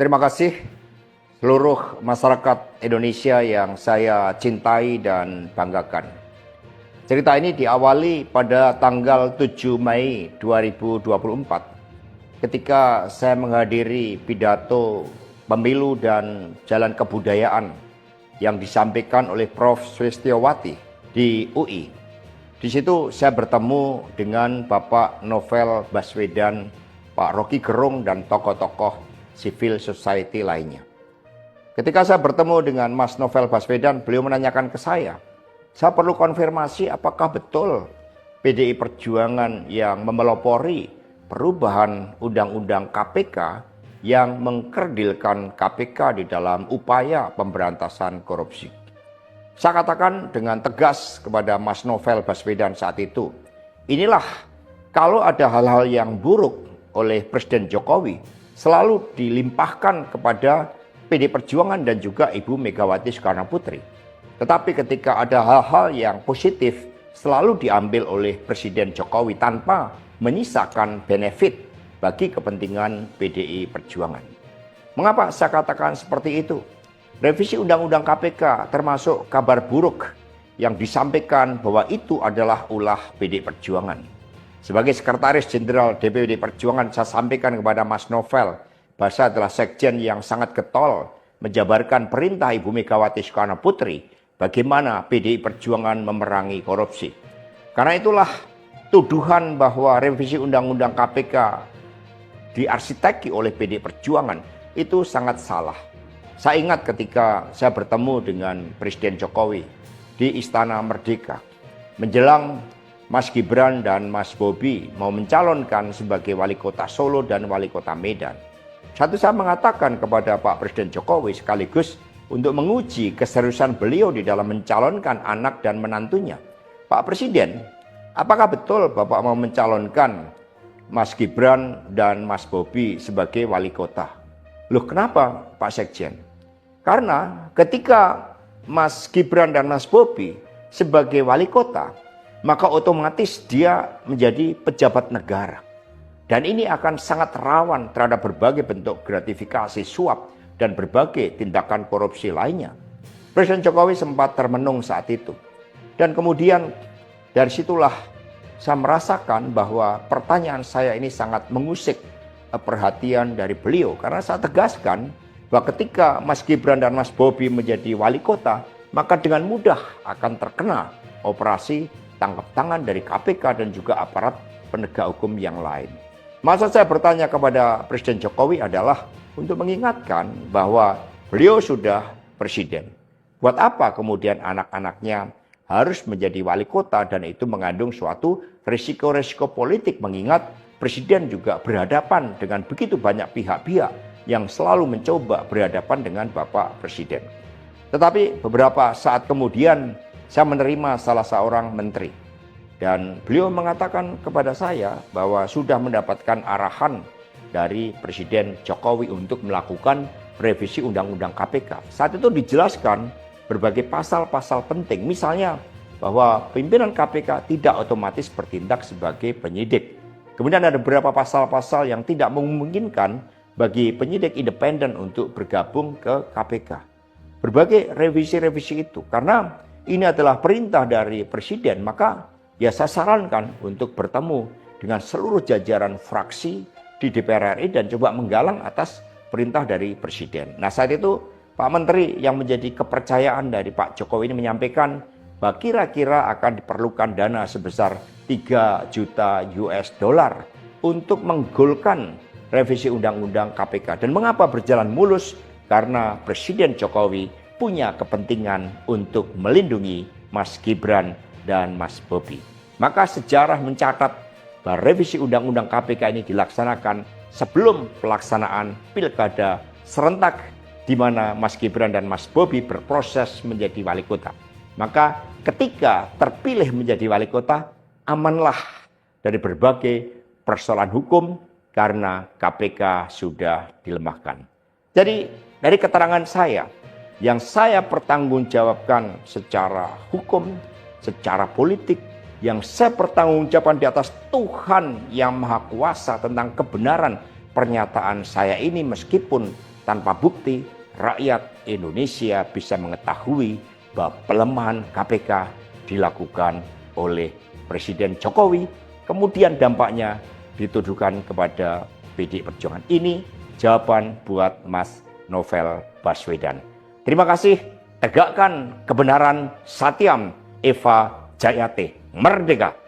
Terima kasih seluruh masyarakat Indonesia yang saya cintai dan banggakan. Cerita ini diawali pada tanggal 7 Mei 2024 ketika saya menghadiri pidato pemilu dan jalan kebudayaan yang disampaikan oleh Prof. Sulistyowati di UI. Di situ saya bertemu dengan Bapak Novel Baswedan, Pak Rocky Gerung, dan tokoh-tokoh civil society lainnya. Ketika saya bertemu dengan Mas Novel Baswedan, beliau menanyakan ke saya perlu konfirmasi apakah betul PDI Perjuangan yang memelopori perubahan Undang-Undang KPK yang mengkerdilkan KPK di dalam upaya pemberantasan korupsi. Saya katakan dengan tegas kepada Mas Novel Baswedan saat itu, inilah kalau ada hal-hal yang buruk oleh Presiden Jokowi selalu dilimpahkan kepada PD Perjuangan dan juga Ibu Megawati Soekarno Putri. Tetapi ketika ada hal-hal yang positif selalu diambil oleh Presiden Jokowi tanpa menyisakan benefit bagi kepentingan PDI Perjuangan. Mengapa saya katakan seperti itu? Revisi Undang-Undang KPK termasuk kabar buruk yang disampaikan bahwa itu adalah ulah PDI Perjuangan. Sebagai Sekretaris Jenderal DPD Perjuangan, saya sampaikan kepada Mas Novel bahwa saya adalah sekjen yang sangat getol menjabarkan perintah Ibu Megawati Soekarno Putri bagaimana PDI Perjuangan memerangi korupsi. Karena itulah tuduhan bahwa revisi Undang-Undang KPK diarsiteki oleh PDI Perjuangan itu sangat salah. Saya ingat ketika saya bertemu dengan Presiden Jokowi di Istana Merdeka menjelang Mas Gibran dan Mas Bobi mau mencalonkan sebagai wali kota Solo dan wali kota Medan. Saya mengatakan kepada Pak Presiden Jokowi sekaligus untuk menguji keseriusan beliau di dalam mencalonkan anak dan menantunya. Pak Presiden, apakah betul Bapak mau mencalonkan Mas Gibran dan Mas Bobi sebagai wali kota? Loh, kenapa Pak Sekjen? Karena ketika Mas Gibran dan Mas Bobi sebagai wali kota, maka otomatis dia menjadi pejabat negara. Dan ini akan sangat rawan terhadap berbagai bentuk gratifikasi, suap, dan berbagai tindakan korupsi lainnya. Presiden Jokowi sempat termenung saat itu. Dan kemudian dari situlah saya merasakan bahwa pertanyaan saya ini sangat mengusik perhatian dari beliau. Karena saya tegaskan bahwa ketika Mas Gibran dan Mas Bobi menjadi wali kota, maka dengan mudah akan terkena operasi tangkap tangan dari KPK dan juga aparat penegak hukum yang lain. Maksud saya bertanya kepada Presiden Jokowi adalah untuk mengingatkan bahwa beliau sudah presiden. Buat apa kemudian anak-anaknya harus menjadi wali kota, dan itu mengandung suatu risiko-risiko politik mengingat presiden juga berhadapan dengan begitu banyak pihak-pihak yang selalu mencoba berhadapan dengan Bapak Presiden. Tetapi beberapa saat kemudian saya menerima salah seorang menteri dan beliau mengatakan kepada saya bahwa sudah mendapatkan arahan dari Presiden Jokowi untuk melakukan revisi Undang-Undang KPK. Saat itu dijelaskan berbagai pasal-pasal penting, misalnya bahwa pimpinan KPK tidak otomatis bertindak sebagai penyidik. Kemudian ada beberapa pasal-pasal yang tidak memungkinkan bagi penyidik independen untuk bergabung ke KPK. Berbagai revisi-revisi itu, karena ini adalah perintah dari Presiden, maka ya saya sarankan untuk bertemu dengan seluruh jajaran fraksi di DPR RI dan coba menggalang atas perintah dari Presiden. Nah, saat itu Pak Menteri yang menjadi kepercayaan dari Pak Jokowi ini menyampaikan bahwa kira-kira akan diperlukan dana sebesar 3 juta US dollar untuk menggolkan revisi Undang-Undang KPK. Dan mengapa berjalan mulus? Karena Presiden Jokowi punya kepentingan untuk melindungi Mas Gibran dan Mas Bobi. Maka sejarah mencatat bahwa revisi Undang-Undang KPK ini dilaksanakan sebelum pelaksanaan pilkada serentak di mana Mas Gibran dan Mas Bobi berproses menjadi wali kota. Maka ketika terpilih menjadi wali kota, amanlah dari berbagai persoalan hukum karena KPK sudah dilemahkan. Jadi dari keterangan saya, yang saya pertanggungjawabkan secara hukum, secara politik, yang saya pertanggungjawabkan di atas Tuhan yang Maha Kuasa tentang kebenaran pernyataan saya ini, meskipun tanpa bukti, rakyat Indonesia bisa mengetahui bahwa pelemahan KPK dilakukan oleh Presiden Jokowi, kemudian dampaknya dituduhkan kepada PDI Perjuangan. Ini jawaban buat Mas Novel Baswedan. Terima kasih, tegakkan kebenaran, Satyam Eva Jayate, merdeka!